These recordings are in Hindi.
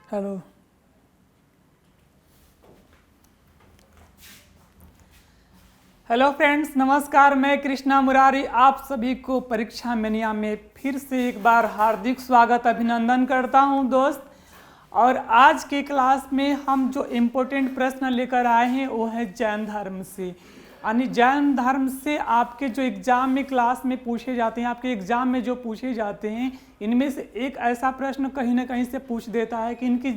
हेलो। हेलो फ्रेंड्स, नमस्कार। मैं कृष्णा मुरारी आप सभी को परीक्षा मेनिया में फिर से एक बार हार्दिक स्वागत अभिनंदन करता हूं दोस्त। और आज की क्लास में हम जो इम्पोर्टेंट प्रश्न लेकर आए हैं वो है जैन धर्म से। यानी जैन धर्म से आपके जो एग्ज़ाम में क्लास में पूछे जाते हैं, आपके एग्ज़ाम में जो पूछे जाते हैं, इनमें से एक ऐसा प्रश्न कहीं ना कहीं से पूछ देता है कि इनकी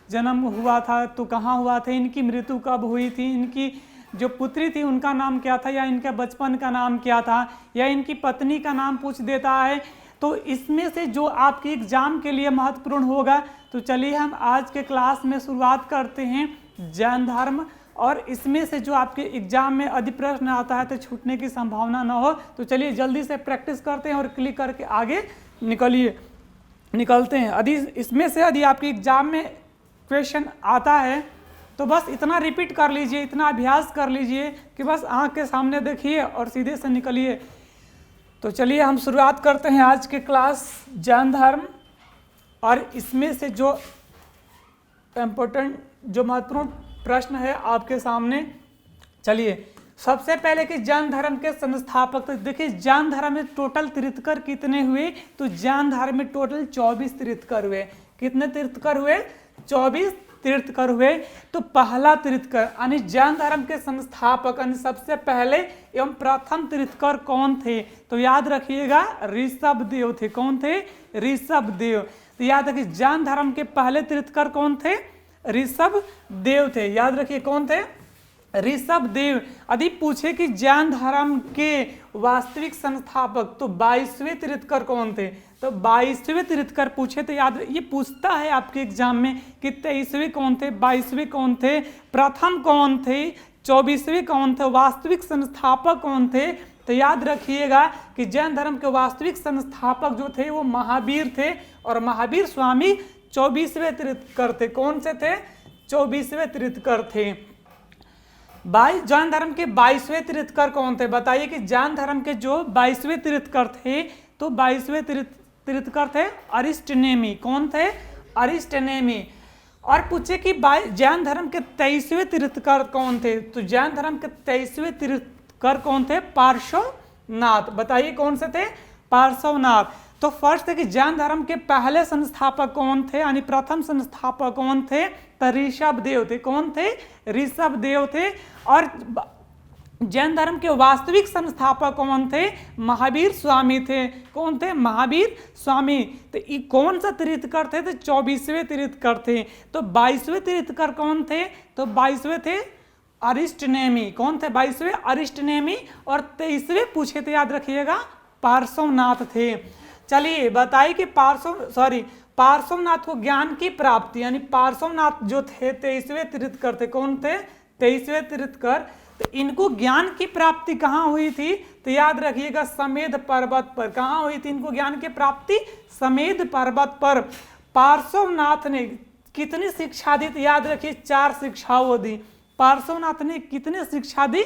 जन्म हुआ था तो कहाँ हुआ था, इनकी मृत्यु कब हुई थी, इनकी जो पुत्री थी उनका नाम क्या था, या इनके बचपन का नाम क्या था, या इनकी पत्नी का नाम पूछ देता है। तो इसमें से जो आपके एग्ज़ाम के लिए महत्वपूर्ण होगा, तो चलिए हम आज के क्लास में शुरुआत करते हैं जैन धर्म। और इसमें से जो आपके एग्जाम में यदि प्रश्न आता है तो छूटने की संभावना ना हो, तो चलिए जल्दी से प्रैक्टिस करते हैं और क्लिक करके आगे निकलते हैं। यदि इसमें से यदि आपके एग्जाम में क्वेश्चन आता है तो बस इतना रिपीट कर लीजिए, इतना अभ्यास कर लीजिए कि बस आँख के सामने देखिए और सीधे से निकलिए। तो चलिए हम शुरुआत करते हैं आज के क्लास जैन धर्म। और इसमें से जो इम्पोर्टेंट जो महत्वपूर्ण प्रश्न है आपके सामने, चलिए सबसे पहले कि जैन धर्म के संस्थापक। तो देखिए जैन धर्म में टोटल तीर्थकर कितने हुए, तो जैन धर्म में टोटल 24 तीर्थकर हुए। कितने तीर्थकर हुए? 24 तीर्थकर हुए। तो पहला तीर्थकर यानी जैन धर्म के संस्थापक यानी सबसे पहले एवं प्रथम तीर्थकर कौन थे, तो याद रखिएगा ऋषभदेव थे। कौन थे? ऋषभदेव। तो याद रखिए जैन धर्म के पहले तीर्थकर कौन थे? ऋषभदेव थे। याद रखिए कौन थे? ऋषभदेव। यदि पूछे कि जैन धर्म के वास्तविक संस्थापक, तो 22वें तीर्थकर कौन थे, तो 22वें तीर्थकर पूछे तो याद ये पूछता है आपके एग्जाम में कि 23वें कौन थे, 22वें कौन थे, प्रथम कौन थे, 24वें कौन थे, वास्तविक संस्थापक कौन थे। तो याद रखिएगा कि जैन धर्म के वास्तविक संस्थापक जो थे वो महावीर थे, और महावीर स्वामी 24वें तीर्थकर थे। कौन से थे? 24वें तीर्थकर थे। जैन धर्म के 22वें तीर्थकर कौन थे? बताइए कि जैन धर्म के जो 22वें तीर्थकर थे, तो 22वें तीर्थकर थे अरिस्टनेमी। कौन थे? अरिस्टनेमी। और पूछे कि जैन धर्म के 23वें तीर्थकर कौन थे, तो जैन धर्म के 23वें तीर्थकर कौन थे? पार्श्वनाथ। बताइए कौन से थे? पार्श्वनाथ। तो फर्स्ट है कि जैन धर्म के पहले संस्थापक कौन थे, यानी प्रथम संस्थापक कौन थे, तो ऋषभदेव थे। कौन थे? ऋषभदेव थे। और जैन धर्म के वास्तविक संस्थापक कौन थे? महावीर स्वामी थे। कौन थे? महावीर स्वामी। तो ये कौन सा तीर्थकर थे? तो 24वें तीर्थकर थे। तो 22वें तीर्थकर कौन थे? तो 22वें थे अरिस्टनेमी। कौन थे? 22वें अरिस्टनेमी। और 23वें पूछे तो याद रखिएगा पार्श्वनाथ थे। चलिए बताइए कि पार्श्वनाथ को ज्ञान की प्राप्ति, यानी पार्श्वनाथ जो थे 23वें तीर्थकर थे। कौन थे? 23वें तीर्थकर। तो इनको ज्ञान की प्राप्ति कहाँ हुई थी, तो याद रखिएगा समेध पर्वत पर। कहाँ हुई थी इनको ज्ञान की प्राप्ति? समेध पर्वत पर। पार्श्वनाथ ने कितनी शिक्षा दी, तो याद रखिए 4 शिक्षाओं दी। पार्श्वनाथ ने कितनी शिक्षा दी?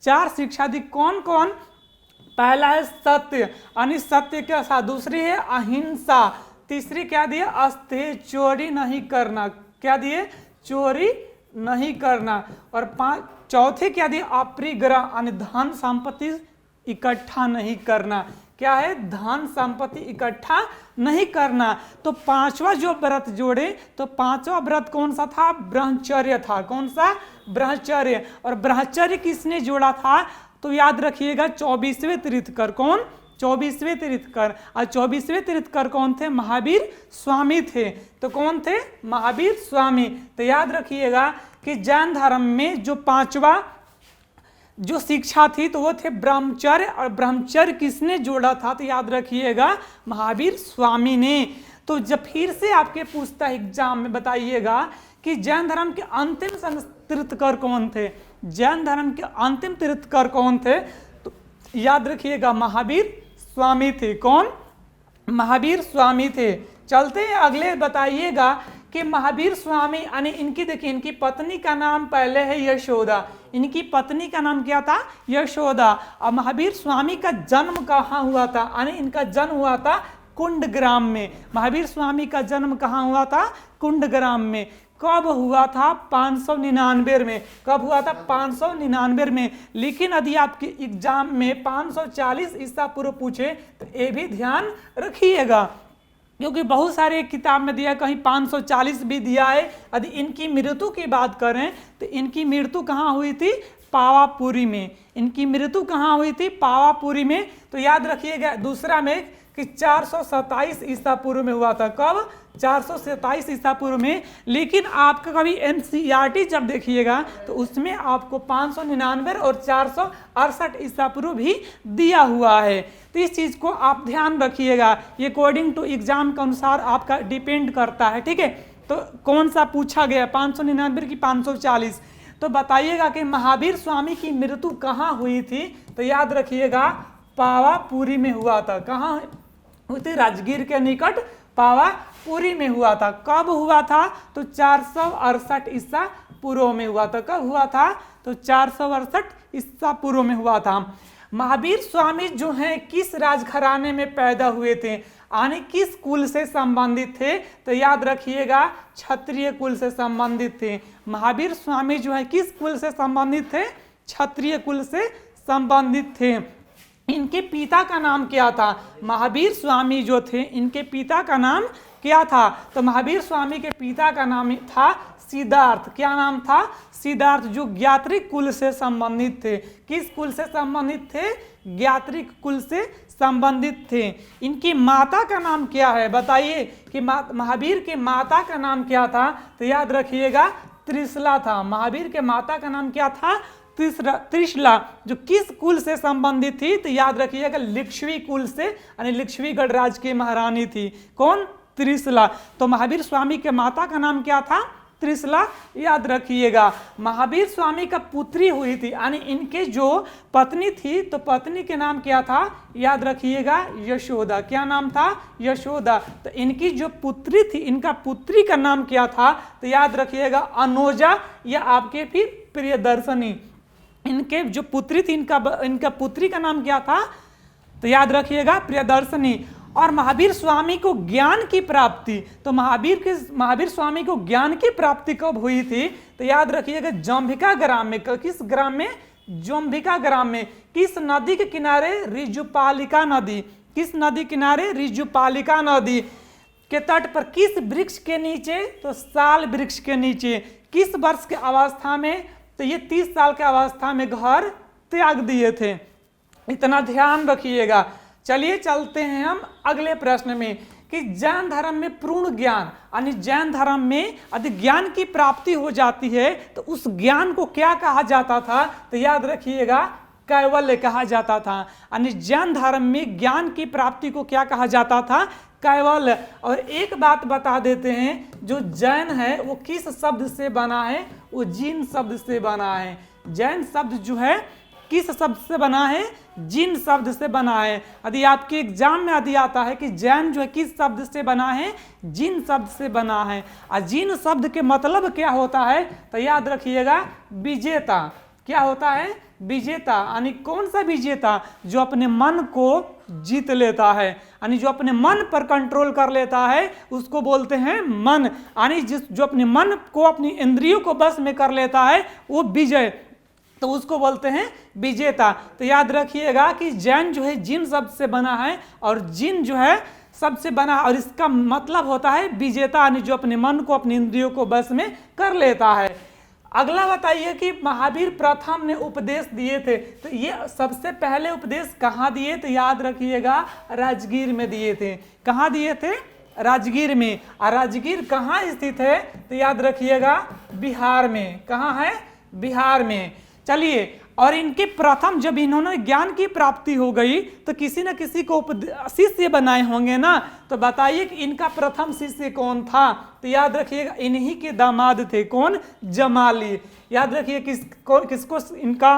4 शिक्षा दी। कौन कौन? पहला है सत्य, यानी सत्य के साथ। दूसरी है अहिंसा। तीसरी क्या दिए? अस्तेय, चोरी नहीं करना। क्या दिए? चोरी नहीं करना। और चौथे क्या दिए? अपरिग्रह, यानी धन संपत्ति इकट्ठा नहीं करना। क्या है? धन संपत्ति इकट्ठा नहीं करना। तो 5वां जो व्रत जोड़े, तो 5वां व्रत कौन सा था? ब्रह्मचर्य था। कौन सा? ब्रह्मचर्य। और ब्रह्मचर्य किसने जोड़ा था, तो याद रखिएगा 24वें तीर्थकर। कौन? 24वें तीर्थकर। और 24वें तीर्थकर कौन थे? महावीर स्वामी थे। तो कौन थे? महावीर स्वामी। तो याद रखिएगा कि जैन धर्म में जो 5वां जो शिक्षा थी तो वो थे ब्रह्मचर्य। और ब्रह्मचर्य किसने जोड़ा था, तो याद रखिएगा महावीर स्वामी ने। तो जब फिर से आपके पूछता है एग्जाम में, बताइएगा कि जैन धर्म के अंतिम तीर्थकर कौन थे? जैन धर्म के अंतिम तीर्थकर कौन थे, तो याद रखिएगा महावीर स्वामी थे। कौन? महावीर स्वामी थे। चलते हैं अगले। बताइएगा कि महावीर स्वामी यानी इनकी, देखिए इनकी पत्नी का नाम पहले है यशोदा। इनकी पत्नी का नाम क्या था? यशोदा। और महावीर स्वामी का जन्म कहाँ हुआ था, यानी इनका जन्म हुआ था कुंडग्राम में। महावीर स्वामी का जन्म कहाँ हुआ था? कुंडग्राम में। कब हुआ था? 599 में। कब हुआ था? 599 में। लेकिन यदि आपके एग्जाम में 540 ईसा पूर्व पूछे तो ये भी ध्यान रखिएगा, क्योंकि बहुत सारे किताब में दिया, कहीं 540 भी दिया है। यदि इनकी मृत्यु की बात करें तो इनकी मृत्यु कहाँ हुई थी? पावापुरी में। इनकी मृत्यु कहाँ हुई थी? पावापुरी में। तो याद रखिएगा दूसरा में कि 427 ईसा पूर्व में हुआ था। कब? 427 ईसा पूर्व में। लेकिन आपका कभी एनसीईआरटी जब देखिएगा तो उसमें आपको 599 और 468 ईसा पूर्व भी दिया हुआ है। तो इस चीज़ को आप ध्यान रखिएगा, ये अकॉर्डिंग टू एग्जाम के अनुसार आपका डिपेंड करता है। ठीक है, तो कौन सा पूछा गया, 599 की 540? तो बताइएगा कि महावीर स्वामी की मृत्यु कहाँ हुई थी? तो याद रखिएगा पावापुरी में हुआ था। कहाँ हुई थी? राजगीर के निकट पावापुरी में हुआ था। कब हुआ था? तो 468 ईसा पूर्व में हुआ था। कब हुआ था? तो 468 ईसा पूर्व में हुआ था। महावीर स्वामी जो हैं किस राजघराने में पैदा हुए थे, यानी किस कुल से संबंधित थे? तो याद रखिएगा क्षत्रिय कुल से संबंधित थे। महावीर स्वामी जो है किस कुल से संबंधित थे? क्षत्रिय कुल से संबंधित थे। इनके पिता का नाम क्या था? महावीर स्वामी जो थे इनके पिता का नाम क्या था? तो महावीर स्वामी के पिता का नाम था सिद्धार्थ। क्या नाम था? सिद्धार्थ, जो ज्ञात्रिक कुल से संबंधित थे। किस कुल से संबंधित थे? ज्ञात्रिक कुल से संबंधित थे। इनकी माता का नाम क्या है? बताइए कि महावीर के माता का नाम क्या था? तो याद रखिएगा त्रिशला था। महावीर के माता का नाम क्या था? त्रिशला। जो किस कुल से संबंधित थी? तो याद रखिएगा लिच्छवी कुल से, यानी लिच्छवी गणराज्य की महारानी थी। कौन? त्रिशला। तो महावीर स्वामी के माता का नाम क्या था? त्रिशला। याद रखिएगा महावीर स्वामी का पुत्री हुई थी, यानी इनके जो पत्नी थी तो पत्नी के नाम क्या था? याद रखिएगा यशोदा। क्या नाम था? यशोदा। तो इनकी जो पुत्री थी, इनका पुत्री का नाम क्या था? तो याद रखिएगा अनोजा या आपके फिर प्रियदर्शनी। इनके जो पुत्री थी, इनका पुत्री का नाम क्या था? तो याद रखिएगा प्रियदर्शनी। और महावीर स्वामी को ज्ञान की प्राप्ति, तो महावीर स्वामी को ज्ञान की प्राप्ति कब हुई थी? तो याद रखिएगा जंभिका ग्राम में। किस ग्राम में? जंभिका ग्राम में। किस नदी के किनारे? ऋजुपालिका नदी। किस नदी किनारे? ऋजुपालिका नदी के तट पर। किस वृक्ष के नीचे? तो साल वृक्ष के नीचे। किस वर्ष के अवस्था में? तो ये 30 साल के अवस्था में घर त्याग दिए थे। इतना ध्यान रखिएगा। चलिए चलते हैं हम अगले प्रश्न में कि जैन धर्म में पूर्ण ज्ञान, यानी जैन धर्म में यदि ज्ञान की प्राप्ति हो जाती है तो उस ज्ञान को क्या कहा जाता था? तो याद रखिएगा कैवल्य कहा जाता था। यानी जैन धर्म में ज्ञान की प्राप्ति को क्या कहा जाता था? कैवल्य। और एक बात बता देते हैं, जो जैन है वो किस शब्द से बना है? वो जिन शब्द से बना है। जैन शब्द जो है किस शब्द से बना है? जिन शब्द से बना है। यदि आपके एग्जाम में यदि आता है कि जैन जो है किस शब्द से बना है? जिन शब्द से बना है। और जिन शब्द के मतलब क्या होता है? तो याद रखिएगा विजेता। क्या होता है? विजेता। यानी कौन सा विजेता? जो अपने मन को जीत लेता है, यानी जो अपने मन पर कंट्रोल कर लेता है उसको बोलते हैं मन। यानी जो अपने मन को, अपनी इंद्रियों को बस में कर लेता है वो विजय, तो उसको बोलते हैं विजेता। तो याद रखिएगा कि जैन जो है जिन शब्द से बना है और जिन जो है शब्द से बना, और इसका मतलब होता है विजेता, यानी जो अपने मन को, अपनी इंद्रियों को बस में कर लेता है। अगला बताइए कि महावीर प्रथम ने उपदेश दिए थे, तो ये सबसे पहले उपदेश कहाँ दिए? तो याद रखिएगा राजगीर में दिए थे। कहाँ दिए थे? राजगीर में। और राजगीर कहाँ स्थित है? तो याद रखिएगा बिहार में। कहाँ है? बिहार में। चलिए, और इनके प्रथम जब इन्होंने ज्ञान की प्राप्ति हो गई तो किसी न किसी को शिष्य बनाए होंगे ना, तो बताइए कि इनका प्रथम शिष्य कौन था? तो याद रखिएगा इन्हीं के दामाद थे। कौन? जमाली। याद रखिए किसको इनका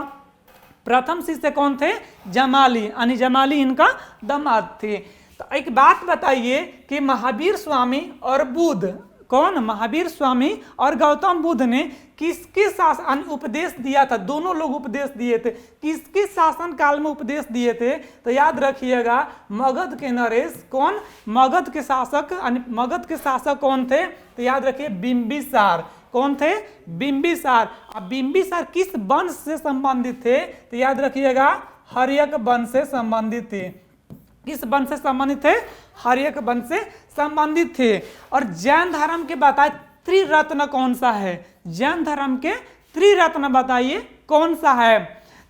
प्रथम शिष्य कौन थे? जमाली, यानी जमाली इनका दामाद थे। तो एक बात बताइए कि महावीर स्वामी और बुद्ध कौन? महावीर स्वामी और गौतम बुद्ध ने किसके शासन उपदेश दिया था? दोनों लोग उपदेश दिए थे। किसके शासन काल में उपदेश दिए थे? तो याद रखिएगा मगध के नरेश। कौन? मगध के शासक कौन थे? तो याद रखिए बिंबिसार। कौन थे? बिंबिसार। अब बिंबिसार किस वंश से संबंधित थे? तो याद रखिएगा हर्यक वंश से संबंधित थे। किस वंश से संबंधित थे? हर्यक वंश से संबंधित थे। और जैन धर्म के बताए त्रिरत्न कौन सा है? जैन धर्म के त्रिरत्न बताइए कौन सा है?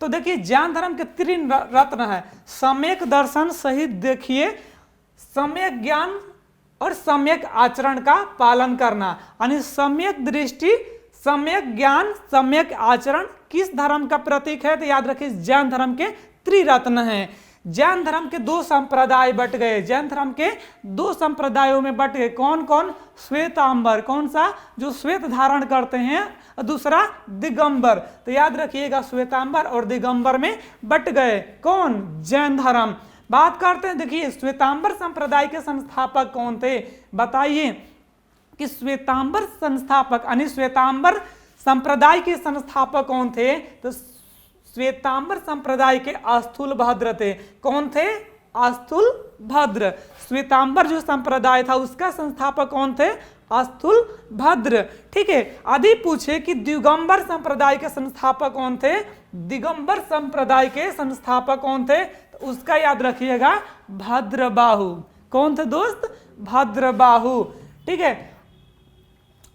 तो देखिए जैन धर्म के त्रिरत्न है सम्यक दर्शन सहित देखिए सम्यक ज्ञान और सम्यक आचरण का पालन करना। यानी सम्यक दृष्टि, सम्यक ज्ञान, सम्यक आचरण किस धर्म का प्रतीक है? तो याद रखिए जैन धर्म के त्रिरत्न हैं। जैन धर्म के दो संप्रदाय बट गए। जैन धर्म के दो संप्रदायों में बट गए। कौन कौन? श्वेतांबर। कौन सा? जो श्वेत धारण करते हैं। दूसरा दिगंबर। तो याद रखिएगा श्वेतांबर और दिगंबर में बट गए। कौन? जैन धर्म। बात करते हैं, देखिए श्वेतांबर संप्रदाय के संस्थापक कौन थे? बताइए कि श्वेतांबर संस्थापक यानी श्वेतांबर संप्रदाय के संस्थापक कौन थे? तो श्वेतांबर संप्रदाय के अस्थूल भद्र थे। कौन थे? अस्थूल भद्र। श्वेतांबर जो संप्रदाय था उसका संस्थापक कौन थे? अस्थूल भद्र। ठीक है। आदि पूछे कि दिगंबर संप्रदाय के संस्थापक कौन थे? दिगंबर संप्रदाय के संस्थापक कौन थे? तो उसका याद रखिएगा भद्रबाहु। कौन थे दोस्त? भद्रबाहु। ठीक है।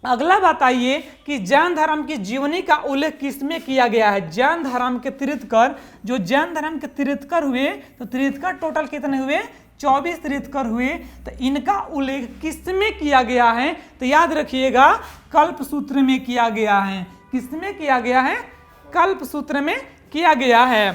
अगला बताइए कि जैन धर्म की जीवनी का उल्लेख किसमें किया गया है? जैन धर्म के तीर्थकर, जो जैन धर्म के तीर्थकर हुए, तो तीर्थकर टोटल कितने हुए? 24 तीर्थकर हुए। तो इनका उल्लेख किसमें किया गया है? तो याद रखिएगा कल्पसूत्र में किया गया है। किसमें किया गया है? कल्पसूत्र में किया गया है।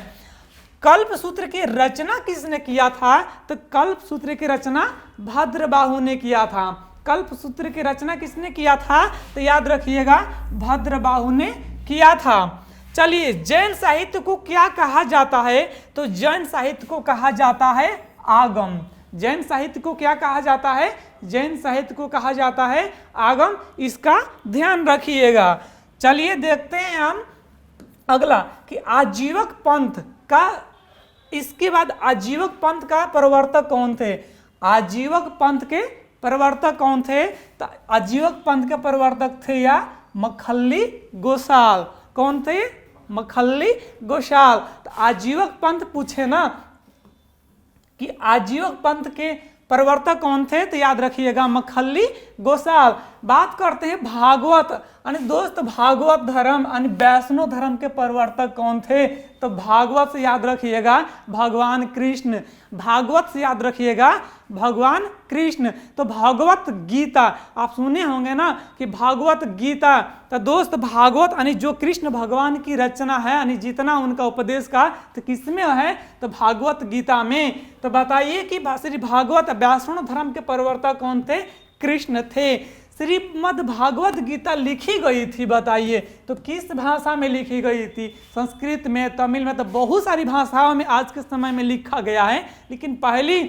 कल्पसूत्र की रचना किसने किया था? तो कल्पसूत्र की रचना भद्रबाहु ने किया था। कल्पसूत्र की रचना किसने किया था? तो याद रखिएगा भद्रबाहु ने किया था। चलिए जैन साहित्य को क्या कहा जाता है? तो जैन साहित्य को कहा जाता है आगम। जैन साहित्य को क्या कहा जाता है? जैन साहित्य को कहा जाता है आगम। इसका ध्यान रखिएगा। चलिए देखते हैं हम अगला कि आजीवक पंथ का, इसके बाद आजीवक पंथ का प्रवर्तक कौन थे? आजीवक पंथ के प्रवर्तक कौन थे? तो आजीवक पंथ के प्रवर्तक थे या मखल्ली गोसाल। कौन थे? मखल्ली गोसाल। तो आजीवक पंथ पूछे ना कि आजीवक पंथ के प्रवर्तक कौन थे? तो याद रखिएगा मखल्ली गोसाल। बात करते हैं भागवत यानी दोस्त भागवत धर्म यानी वैष्णव धर्म के प्रवर्तक कौन थे? तो भागवत से याद रखिएगा भगवान कृष्ण। भागवत से याद रखिएगा भगवान कृष्ण। तो भागवत गीता आप सुने होंगे ना कि भागवत गीता, तो दोस्त भागवत यानी जो कृष्ण भगवान की रचना है यानी जितना उनका उपदेश का, तो किसमें है? तो भागवत गीता में। तो बताइए कि श्री भागवत वैष्णव धर्म के प्रवर्तक कौन थे? कृष्ण थे। श्रीमद् भागवत गीता लिखी गई थी बताइए तो किस भाषा में लिखी गई थी? संस्कृत में, तमिल में, तो बहुत सारी भाषाओं में आज के समय में लिखा गया है, लेकिन पहली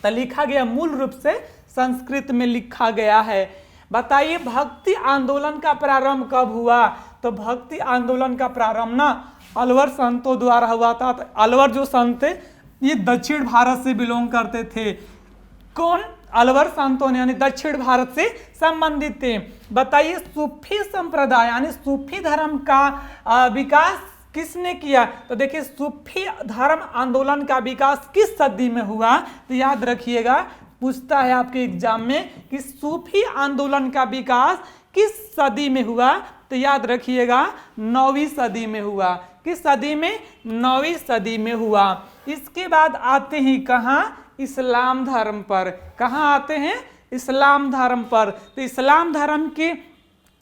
तो लिखा गया मूल रूप से संस्कृत में लिखा गया है। बताइए भक्ति आंदोलन का प्रारंभ कब हुआ? तो भक्ति आंदोलन का प्रारंभ ना अलवर संतों द्वारा हुआ था। तो अलवर जो संत थे ये दक्षिण भारत से बिलोंग करते थे। कौन? अलवर संतों यानी दक्षिण भारत से संबंधित थे। बताइए सूफी संप्रदाय यानी सूफी धर्म का विकास किसने किया? तो देखिए सूफी धर्म आंदोलन का विकास किस सदी में हुआ? तो याद रखिएगा पूछता है आपके एग्जाम में कि सूफी आंदोलन का विकास किस सदी में हुआ? तो याद रखिएगा 9वीं सदी में हुआ। किस सदी में? 9वीं सदी में हुआ। इसके बाद आते हैं कहाँ? इस्लाम धर्म पर। कहाँ आते हैं? इस्लाम धर्म पर। तो इस्लाम धर्म के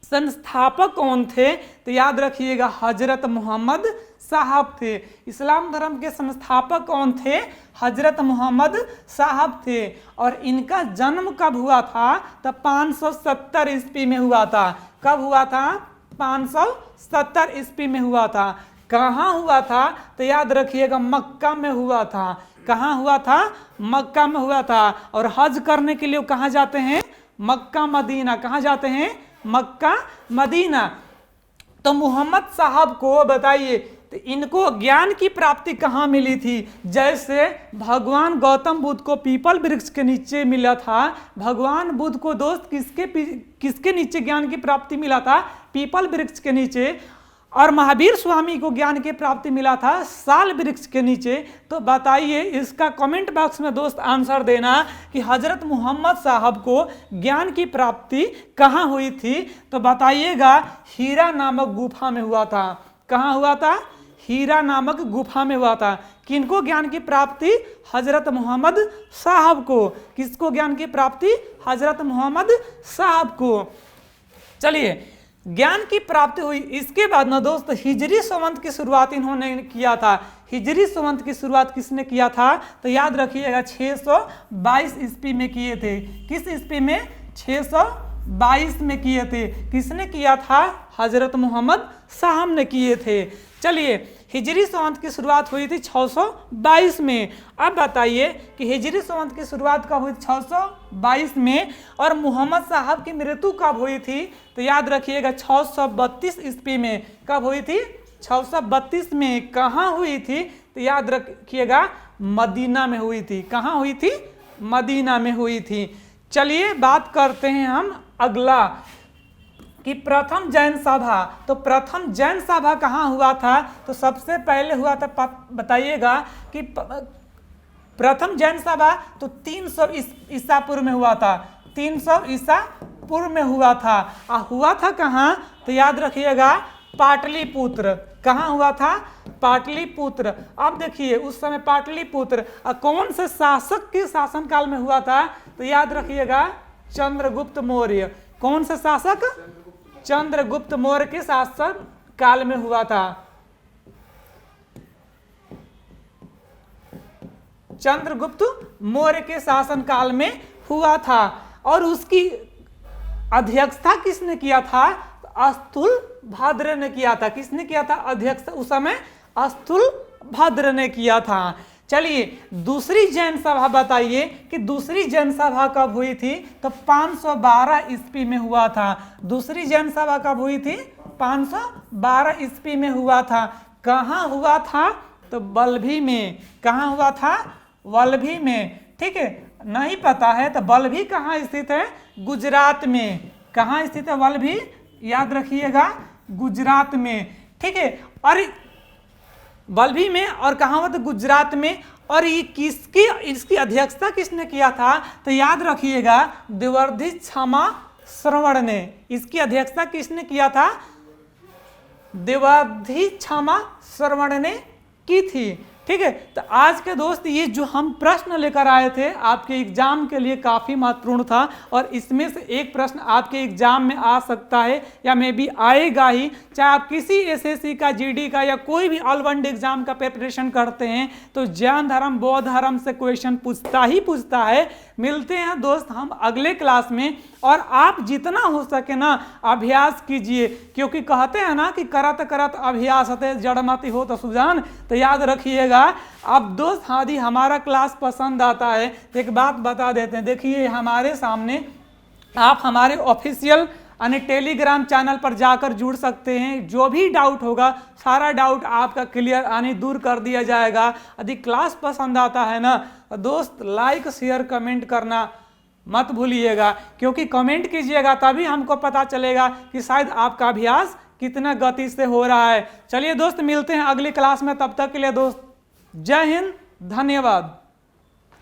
संस्थापक कौन थे? तो याद रखिएगा हजरत मोहम्मद साहब थे। इस्लाम धर्म के संस्थापक कौन थे? हजरत मोहम्मद साहब थे। और इनका जन्म कब हुआ था? तो 570 ईस्वी में हुआ था। कब हुआ था? 570 ईस्वी में हुआ था। कहाँ हुआ था? तो याद रखिएगा मक्का में हुआ था। कहाँ हुआ था? मक्का में हुआ था। और हज करने के लिए कहाँ जाते हैं? Mecca Medina. कहाँ जाते हैं? Mecca Medina. तो मोहम्मद साहब को बताइए, तो इनको ज्ञान की प्राप्ति कहाँ मिली थी? जैसे भगवान गौतम बुद्ध को पीपल वृक्ष के नीचे मिला था, भगवान बुद्ध को दोस्त किसके नीचे ज्ञान की प्राप्ति मिला था? पीपल वृक्ष के नीचे। और महावीर स्वामी को ज्ञान की प्राप्ति मिला था साल वृक्ष के नीचे। तो बताइए, इसका कमेंट बॉक्स में दोस्त आंसर देना कि हजरत मोहम्मद साहब को ज्ञान की प्राप्ति कहाँ हुई थी? तो बताइएगा, हीरा नामक गुफा में हुआ था। कहाँ हुआ था? हीरा नामक गुफा में हुआ था। किनको ज्ञान की प्राप्ति? हजरत मोहम्मद साहब को। किसको ज्ञान की प्राप्ति? हजरत मोहम्मद साहब को। चलिए, ज्ञान की प्राप्ति हुई। इसके बाद ना दोस्त हिजरी संवत की शुरुआत इन्होंने किया था। हिजरी संवत की शुरुआत किसने किया था? तो याद रखिएगा 622 ईस्वी में किए थे। किस ईस्वी में? 622 में किए थे। किसने किया था? हजरत मोहम्मद साहब ने किए थे। चलिए, हिजरी संवत की शुरुआत हुई थी 622 में। अब बताइए कि हिजरी संवत की शुरुआत कब हुई? 622 में। और मोहम्मद साहब की मृत्यु कब हुई थी? तो याद रखिएगा 632 ईस्वी में। कब हुई थी? 632 में। कहाँ हुई थी? तो याद रखिएगा मदीना में हुई थी। कहाँ हुई थी? मदीना में हुई थी। चलिए, बात करते हैं हम अगला कि प्रथम जैन सभा। तो प्रथम जैन सभा कहाँ हुआ था? तो सबसे पहले हुआ था, बताइएगा कि प्रथम जैन सभा तो 300 ईसा पूर्व में हुआ था। 300 ईसा पूर्व में हुआ था। हुआ था कहाँ? तो याद रखिएगा पाटलिपुत्र। कहाँ हुआ था? पाटलिपुत्र। अब देखिए, उस समय पाटलिपुत्र कौन से शासक के शासनकाल में हुआ था? तो याद रखिएगा चंद्रगुप्त मौर्य। कौन से शासक? चंद्रगुप्त मौर्य के शासन काल में हुआ था। चंद्रगुप्त मौर्य के शासन काल में हुआ था। और उसकी अध्यक्षता किसने किया था? स्थूलभद्र ने किया था। किसने किया था अध्यक्षता? उस समय स्थूलभद्र ने किया था। चलिए, दूसरी जैन सभा बताइए कि दूसरी जैन सभा कब हुई थी? तो 512 ईस्वी में हुआ था। दूसरी जैन सभा कब हुई थी? 512 ईस्वी में हुआ था। कहाँ हुआ था? तो वल्लभी में। कहाँ हुआ था? वल्लभी में। ठीक है, नहीं पता है तो वल्लभी कहाँ स्थित है? गुजरात में। कहाँ स्थित है वल्लभी? याद रखिएगा गुजरात में। ठीक है, और वल्लभी में। और कहाँ हुआ था? गुजरात में। और ये इसकी अध्यक्षता किसने किया था? तो याद रखिएगा द्विवर्धी क्षमा श्रवण ने। इसकी अध्यक्षता किसने किया था? द्विवर्धी क्षमा श्रवण ने की थी। ठीक है, तो आज के दोस्त ये जो हम प्रश्न लेकर आए थे आपके एग्जाम के लिए काफ़ी महत्वपूर्ण था। और इसमें से एक प्रश्न आपके एग्जाम में आ सकता है या मे भी आएगा ही। चाहे आप किसी एसएससी का, जीडी का या कोई भी ऑल राउंड एग्जाम का प्रिपरेशन करते हैं तो जैन धर्म, बौद्ध धर्म से क्वेश्चन पूछता है। मिलते हैं दोस्त हम अगले क्लास में। और आप जितना हो सके ना अभ्यास कीजिए, क्योंकि कहते हैं ना कि करत करत अभ्यास होते जड़मति हो तो सुजान। तो याद रखिएगा। अब दोस्त यदि हमारा क्लास पसंद आता है तो एक बात बता देते हैं। देखिए, हमारे सामने आप हमारे ऑफिशियल यानी टेलीग्राम चैनल पर जाकर जुड़ सकते हैं। जो भी डाउट होगा सारा डाउट आपका क्लियर यानी दूर कर दिया जाएगा। यदि क्लास पसंद आता है ना दोस्त, लाइक शेयर कमेंट करना मत भूलिएगा, क्योंकि कमेंट कीजिएगा तभी हमको पता चलेगा कि शायद आपका अभ्यास कितना गति से हो रहा है। चलिए दोस्त, मिलते हैं अगली क्लास में। तब तक के लिए दोस्त जय हिंद, धन्यवाद।